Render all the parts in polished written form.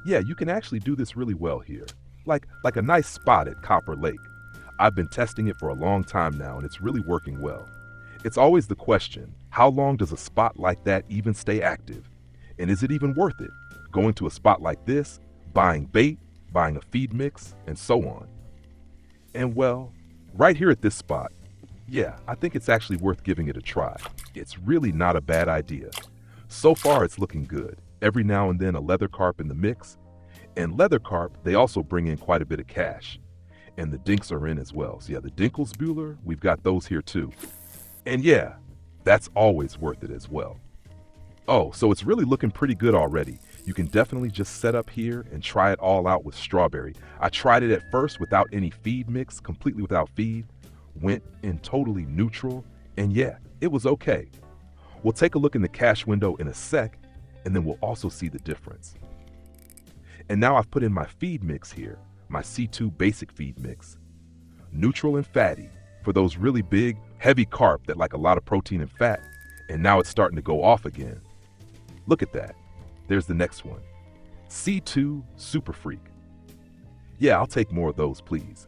Yeah, you can actually do this really well here. Like a nice spot at Copper Lake. I've been testing it for a long time now and it's really working well. It's always the question, how long does a spot like that even stay active? And is it even worth it? Going to a spot like this, buying bait, buying a feed mix, and so on. And well, right here at this spot, yeah, I think it's actually worth giving it a try. It's really not a bad idea. So far it's looking good. Every now and then a leather carp in the mix. And leather carp, they also bring in quite a bit of cash. And the dinks are in as well. So yeah, the Dinkelsbuehler, we've got those here too. And yeah, that's always worth it as well. Oh, so it's really looking pretty good already. You can definitely just set up here and try it all out with strawberry. I tried it at first without any feed mix, completely without feed, went in totally neutral, and yeah, it was okay. We'll take a look in the cache window in a sec, and then we'll also see the difference. And now I've put in my feed mix here, my C2 basic feed mix. Neutral and fatty, for those really big, heavy carp that like a lot of protein and fat, and now it's starting to go off again. Look at that. There's the next one. C2 SuperFreak. Yeah, I'll take more of those, please.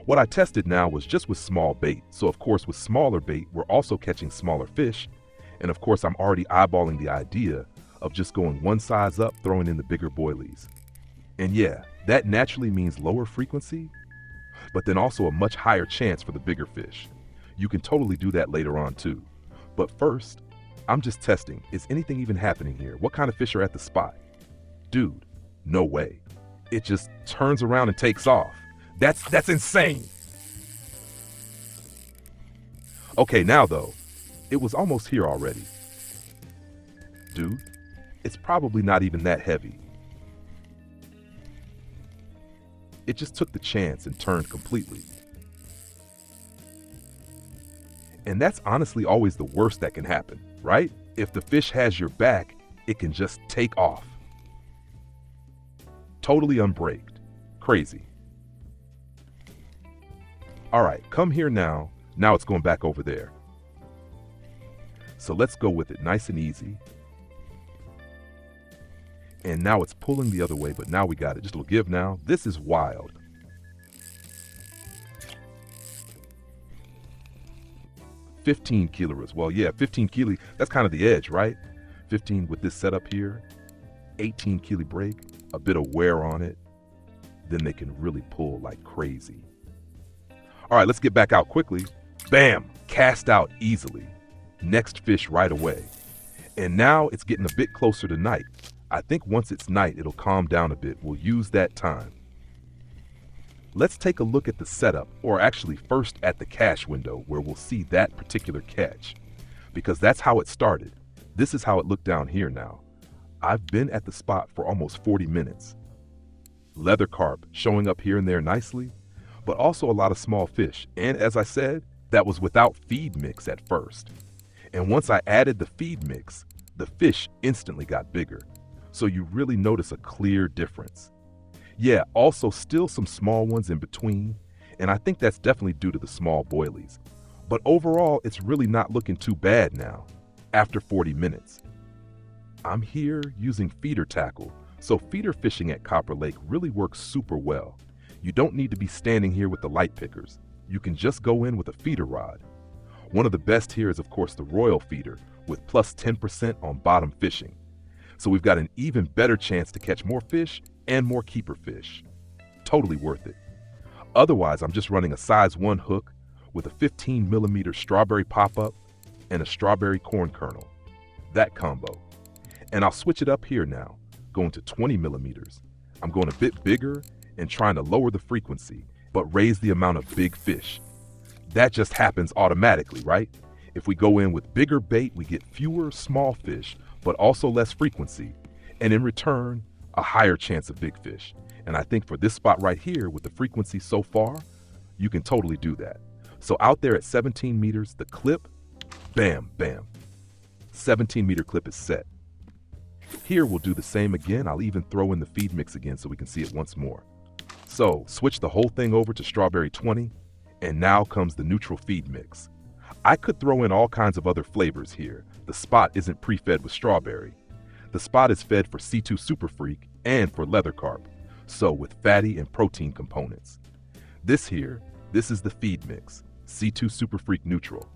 What I tested now was just with small bait, so of course with smaller bait, we're also catching smaller fish, and of course I'm already eyeballing the idea of just going one size up, throwing in the bigger boilies. And yeah, that naturally means lower frequency, but then also a much higher chance for the bigger fish. You can totally do that later on too. But first, I'm just testing, is anything even happening here? What kind of fish are at the spot? Dude, no way. It just turns around and takes off. That's insane. Okay, now though, it was almost here already. Dude, it's probably not even that heavy. It just took the chance and turned completely. And that's honestly always the worst that can happen, right? If the fish has your back, it can just take off. Totally unbraked. Crazy. All right, come here now. Now it's going back over there. So let's go with it nice and easy. And now it's pulling the other way, but now we got it. Just a little give now. This is wild. $15 kilos. Well, yeah, 15 kilo. That's kind of the edge, right? 15 with this setup here. 18 kilo break. A bit of wear on it. Then they can really pull like crazy. All right, let's get back out quickly. Bam! Cast out easily. Next fish right away. And now it's getting a bit closer to night. I think once it's night, it'll calm down a bit. We'll use that time. Let's take a look at the setup, or actually first at the cache window where we'll see that particular catch. Because that's how it started. This is how it looked down here now. I've been at the spot for almost 40 minutes. Leather carp showing up here and there nicely, but also a lot of small fish. And as I said, that was without feed mix at first. And once I added the feed mix, the fish instantly got bigger. So you really notice a clear difference. Yeah, also still some small ones in between, and I think that's definitely due to the small boilies. But overall, it's really not looking too bad now, after 40 minutes. I'm here using feeder tackle, so feeder fishing at Copper Lake really works super well. You don't need to be standing here with the light pickers. You can just go in with a feeder rod. One of the best here is of course the Royal feeder, with plus 10% on bottom fishing. So we've got an even better chance to catch more fish and more keeper fish. Totally worth it. Otherwise, I'm just running a size 1 hook with a 15mm strawberry pop-up and a strawberry corn kernel. That combo. And I'll switch it up here now, going to 20mm. I'm going a bit bigger and trying to lower the frequency, but raise the amount of big fish. That just happens automatically, right? If we go in with bigger bait, we get fewer small fish, but also less frequency, and in return, a higher chance of big fish. And I think for this spot right here, with the frequency so far, you can totally do that. So out there at 17 meters, the clip, bam, bam. 17-meter clip is set. Here we'll do the same again. I'll even throw in the feed mix again so we can see it once more. So switch the whole thing over to strawberry 20, and now comes the neutral feed mix. I could throw in all kinds of other flavors here. The spot isn't pre-fed with strawberry. The spot is fed for C2 SuperFreak, and for leather carp, so with fatty and protein components. This is the feed mix, C2 SuperFreak Neutral.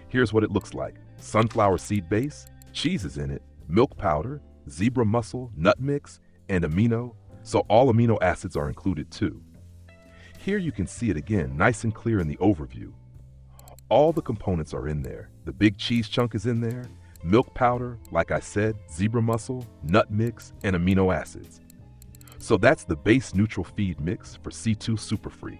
Here's what it looks like. Sunflower seed base, cheese is in it, milk powder, zebra mussel, nut mix, and amino, so all amino acids are included too. Here you can see it again, nice and clear in the overview. All the components are in there. The big cheese chunk is in there, milk powder, like I said, zebra mussel, nut mix, and amino acids. So that's the base neutral feed mix for C2 SuperFreak.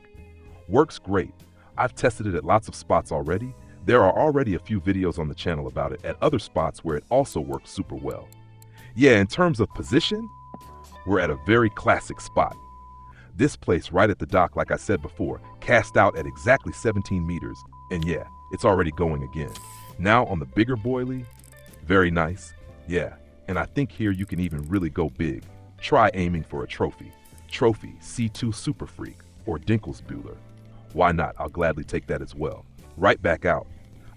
Works great. I've tested it at lots of spots already. There are already a few videos on the channel about it at other spots where it also works super well. Yeah, in terms of position, we're at a very classic spot. This place right at the dock, like I said before, cast out at exactly 17 meters, and yeah, it's already going again. Now on the bigger boilie, very nice. Yeah, and I think here you can even really go big. Try aiming for a trophy. Trophy C2 SuperFreak or Dinklesbuehler. Why not? I'll gladly take that as well. Right back out.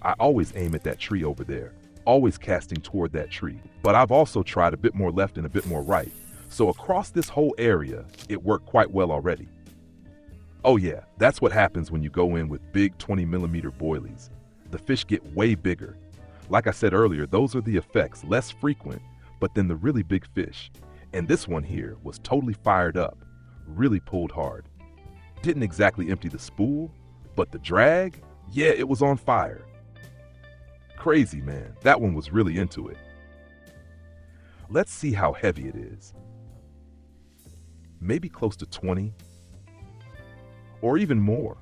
I always aim at that tree over there, always casting toward that tree. But I've also tried a bit more left and a bit more right. So across this whole area, it worked quite well already. Oh yeah, that's what happens when you go in with big 20mm boilies. The fish get way bigger. Like I said earlier, those are the effects, less frequent, but then the really big fish. And this one here was totally fired up, really pulled hard. Didn't exactly empty the spool, but the drag, yeah, it was on fire. Crazy, man. That one was really into it. Let's see how heavy it is. Maybe close to 20, or even more.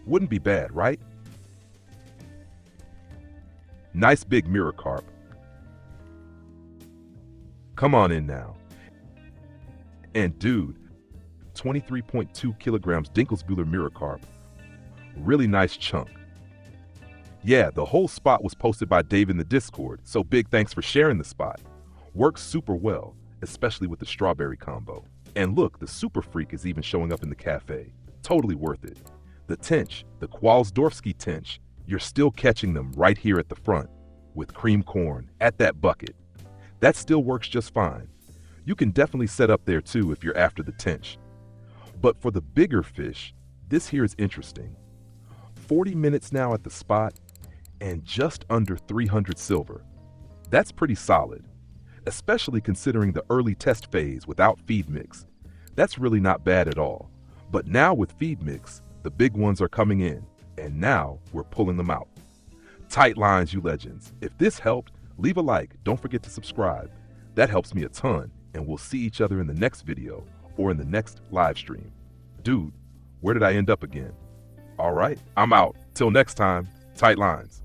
Wouldn't be bad, right? Nice big mirror carp. Come on in now. And dude, 23.2 kilograms Dinklesbuehler mirror carp. Really nice chunk. Yeah, the whole spot was posted by Dave in the Discord, so big thanks for sharing the spot. Works super well, especially with the strawberry combo. And look, the SuperFreak is even showing up in the cafe. Totally worth it. The tench, the Kwalsdorfski tench, you're still catching them right here at the front with cream corn at that bucket. That still works just fine. You can definitely set up there too if you're after the tench. But for the bigger fish, this here is interesting. 40 minutes now at the spot and just under 300 silver. That's pretty solid, especially considering the early test phase without feed mix. That's really not bad at all. But now with feed mix, the big ones are coming in, and now we're pulling them out. Tight lines, you legends. If this helped, leave a like. Don't forget to subscribe. That helps me a ton, and we'll see each other in the next video or in the next live stream. Dude, where did I end up again? All right, I'm out. Till next time, tight lines.